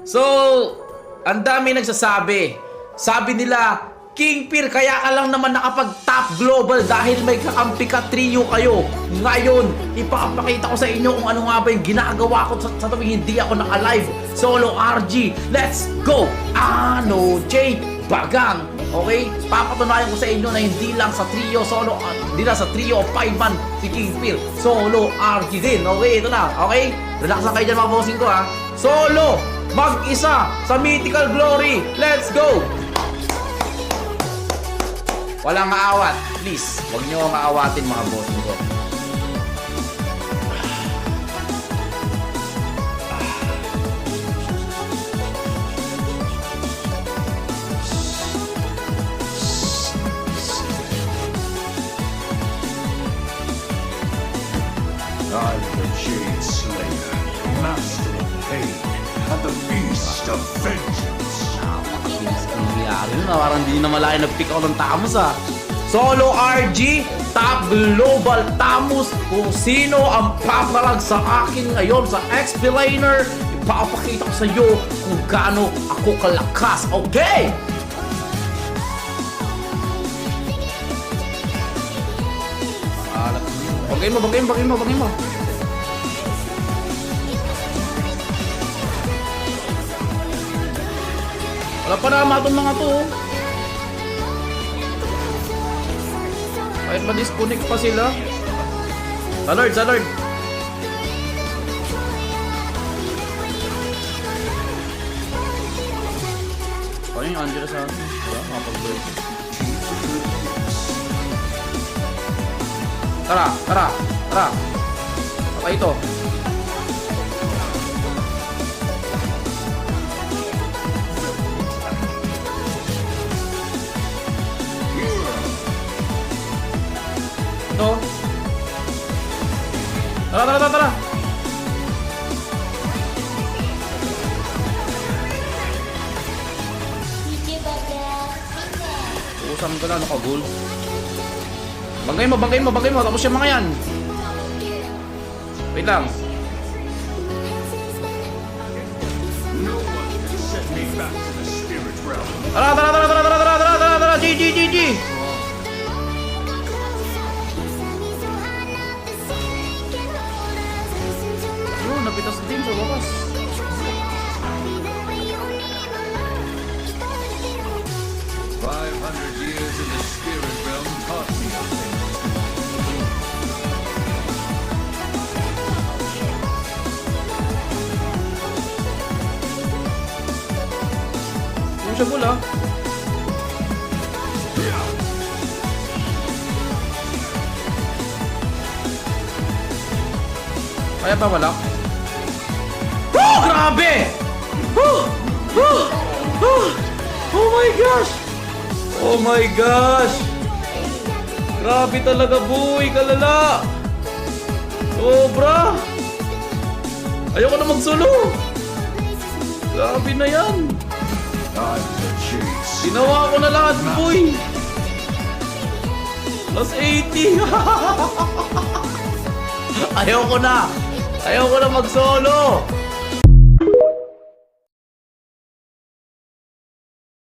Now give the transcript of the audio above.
So, ang dami nagsasabi. Sabi nila, King Peer, kaya ka lang naman nakapag-top global dahil may kakampi ka, trio kayo. Ngayon, ipapakita ko sa inyo kung ano nga ba yung ginagawa ko sa tuwing hindi ako naka-live. Solo RG, let's go! Ano, J, Bagang. Okay? Papatunayan ko sa inyo na hindi lang sa trio, solo, hindi lang sa trio of 5-man si King Peer. Solo RG din. Okay, ito na. Okay? Relax lang kayo dyan mga bossing ko ha. Solo, mag-isa sa Mythical Glory. Let's go! Walang maawat. Please, huwag nyo maawatin mga bossing ko. I'm the Jade Slayer, master of pain, and the beast of vengeance. Parang hindi na malaki nag-pick out ng Tamus ah. Solo RG, top global Tamus. Kung sino ang papalag sa akin ngayon sa X-Planer, ipapakita ko sa iyo kung gaano ako kalakas. Okay? Bagay mo. Wala pa naman itong mga to. Kahit ma-disconnect pa sila. Sa Lord. Ano yung Angela sa akin? Wala, makapag-break. Tara. Saka ito. Ito. Tara. Uusam ka na, naka-gold. Bangay mo. Tapos yung mga yan. Wait lang. No one can set me back to the spirit realm. Tara. GG. Yun, napitas din sa wakas. Years in the spirit realm taught me a thing. Yung siya pula. Kaya ba wala? Oh, grabe! Oh my gosh! Grabe talaga, boy! Kalala! Sobra! Ayoko na mag-solo! Grabe na yan! I'm the Jade Slayer. Ginawa ko na lahat, boy! Plus 80! Ayoko na mag-solo!